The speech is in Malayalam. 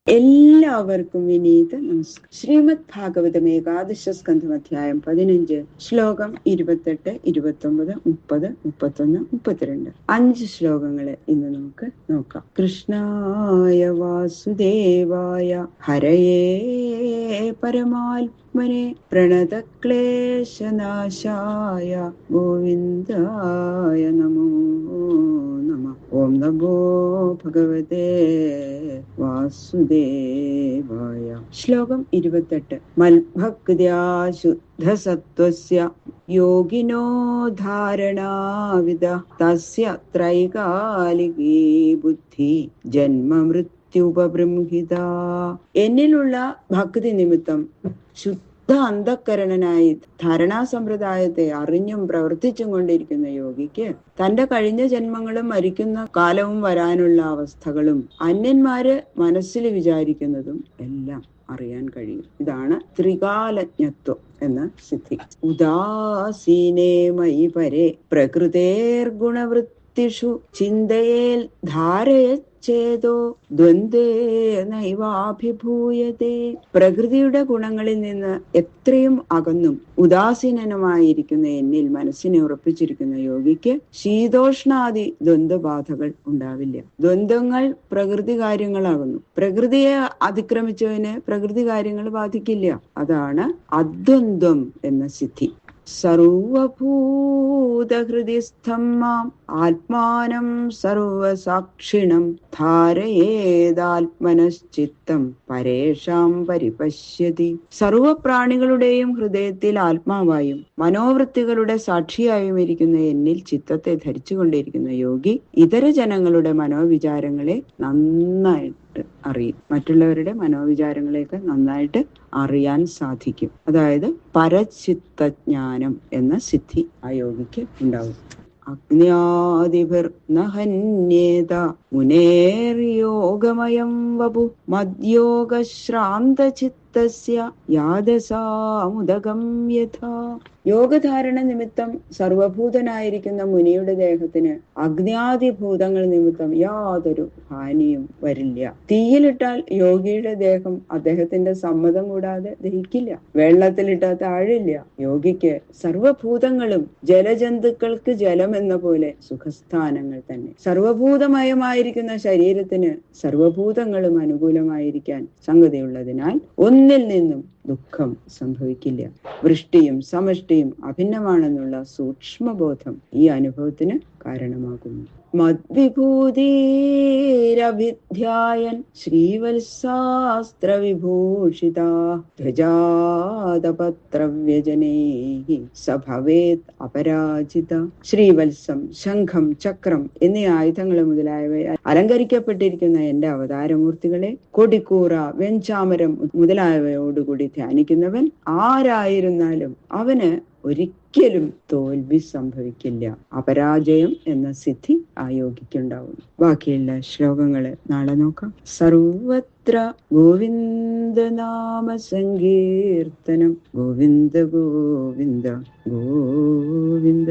എല്ലാവർക്കും വിനീത നമസ്കാരം. ശ്രീമദ് ഭാഗവതം ഏകാദശ സ്കന്ധം അധ്യായം 15 ശ്ലോകം 28, 29, 30, 31, 32 5 ശ്ലോകങ്ങള് ഇന്ന് നമുക്ക് നോക്കാം. കൃഷ്ണായ വാസുദേവായ ഹരയേ പരമാത്മനെ പ്രണതക്ലേശനാശായ ഗോവിന്ദായ നമോ നമഃ. ഓം നമോ ഭഗവതേ വാസുദേവായ. ശ്ലോകം 28. മൽഭക്ത്യാ ശുദ്ധസത്വസ്യ യോഗിനോ ധാരണാവിദ തസ്യ ത്രൈകാലികീ ബുദ്ധി ജന്മമൃത്യുപബൃംഹിത. എന്നിലുള്ള ഭക്തി നിമിത്തം ശുദ്ധ അന്ധക്കരണനായി ധാരണാസമ്പ്രദായത്തെ അറിഞ്ഞും പ്രവർത്തിച്ചും കൊണ്ടിരിക്കുന്ന യോഗിക്ക് തന്റെ കഴിഞ്ഞ ജന്മങ്ങളും മരിക്കുന്ന കാലവും വരാനുള്ള അവസ്ഥകളും അന്യന്മാര് മനസ്സിൽ വിചാരിക്കുന്നതും എല്ലാം അറിയാൻ കഴിയും. ഇതാണ് ത്രികാലജ്ഞത്വം എന്ന സിദ്ധി. ഉദാസീനേ മയി പരേ പ്രകൃതേർ ഗുണവൃത്തിഷു ചിന്തയേൽ ധാരയച്ഛേദോ ദ്വന്ദ്വേ നൈവാഭിഭൂയതേ. പ്രകൃതിയുടെ ഗുണങ്ങളിൽ നിന്ന് എത്രയും അകന്നും ഉദാസീനമായിരിക്കുന്ന എന്നിൽ മനസ്സിനെ ഉറപ്പിച്ചിരിക്കുന്ന യോഗിക്ക് ശീതോഷ്ണാദി ദ്വന്ദ്വബാധകൾ ഉണ്ടാവില്ല. ദ്വന്ദ്വങ്ങൾ പ്രകൃതി കാര്യങ്ങളാകുന്നു. പ്രകൃതിയെ അതിക്രമിച്ചവന് പ്രകൃതി കാര്യങ്ങൾ ബാധിക്കില്ല. അതാണ് അദ്വന്ദ്വം എന്ന സിദ്ധി. സർവഭൂതഹൃദിസ്ഥം മാം ആത്മാനം സർവസാക്ഷിണം ധാരയേദാത്മനശ്ചിത്തം പരേഷാം പരിപശ്യതി. സർവപ്രാണികളുടെയും ഹൃദയത്തിൽ ആത്മാവായും മനോവൃത്തികളുടെ സാക്ഷിയായും ഇരിക്കുന്ന എന്നിൽ ചിത്തത്തെ ധരിച്ചുകൊണ്ടിരിക്കുന്ന യോഗി ഇതര ജനങ്ങളുടെ മനോവിചാരങ്ങളെ നന്നായിട്ട് അറിയും. മറ്റുള്ളവരുടെ മനോവിചാരങ്ങളെയൊക്കെ നന്നായിട്ട് അറിയാൻ സാധിക്കും. അതായത് പരചിത്തജ്ഞാനം എന്ന സിദ്ധി ആ യോഗിക്ക് ഉണ്ടാവും. അഗ്ന്യാദിഭിർ നഹന്യേത മുനേർയോഗമയം വപു മദ്യോഗശ്രാന്തചിത്തസ്യ യാദസാമുദകം യഥാ. യോഗധാരണ നിമിത്തം സർവഭൂതനായിരിക്കുന്ന മുനിയുടെ ദേഹത്തിന് അഗ്ന്യാദിഭൂതങ്ങൾ നിമിത്തം യാതൊരു ഹാനിയും വരില്ല. തീയിലിട്ടാൽ യോഗിയുടെ ദേഹം അദ്ദേഹത്തിന്റെ സമ്മതം കൂടാതെ ദഹിക്കില്ല. വെള്ളത്തിലിട്ടാൽ താഴില്ല. യോഗിക്ക് സർവഭൂതങ്ങളും ജലജന്തുക്കൾക്ക് ജലം എന്ന പോലെ സുഖസ്ഥാനങ്ങൾ തന്നെ. സർവഭൂതമയമായിരിക്കുന്ന ശരീരത്തിന് സർവഭൂതങ്ങളും അനുകൂലമായിരിക്കാൻ സംഗതിയുള്ളതിനാൽ ഒന്നിൽ നിന്നും ദുഃഖം സംഭവിക്കില്ല. വൃഷ്ടിയും സമഷ്ടിയും അഭിന്നമാണെന്നുള്ള സൂക്ഷ്മബോധം ഈ അനുഭവത്തിന് കാരണമാകുന്നു. മദ്വിഭൂതിരഭിധ്യായൻ ശ്രീവത്സാസ്ത്രവിഭൂഷിത ധ്വജാതപത്രവ്യജനൈ സഭവേത് അപരാജിത. ശ്രീവത്സം, ശംഖം, ചക്രം എന്നീ ആയുധങ്ങൾ മുതലായവ അലങ്കരിക്കപ്പെട്ടിരിക്കുന്ന എന്റെ അവതാരമൂർത്തികളെ കൊടിക്കൂറ, വെഞ്ചാമരം മുതലായവയോടുകൂടി ധ്യാനിക്കുന്നവൻ ആരായിരുന്നാലും അവന് ഒരിക്കലും തോൽവി സംഭവിക്കില്ല. അപരാജയം എന്ന സിദ്ധി ആ യോഗിക്കുണ്ടാവുന്നു. ബാക്കിയുള്ള ശ്ലോകങ്ങള് നാളെ നോക്കാം. സർവത്ര ഗോവിന്ദ നാമ സങ്കീർത്തനം. ഗോവിന്ദ ഗോവിന്ദ ഗോവിന്ദ.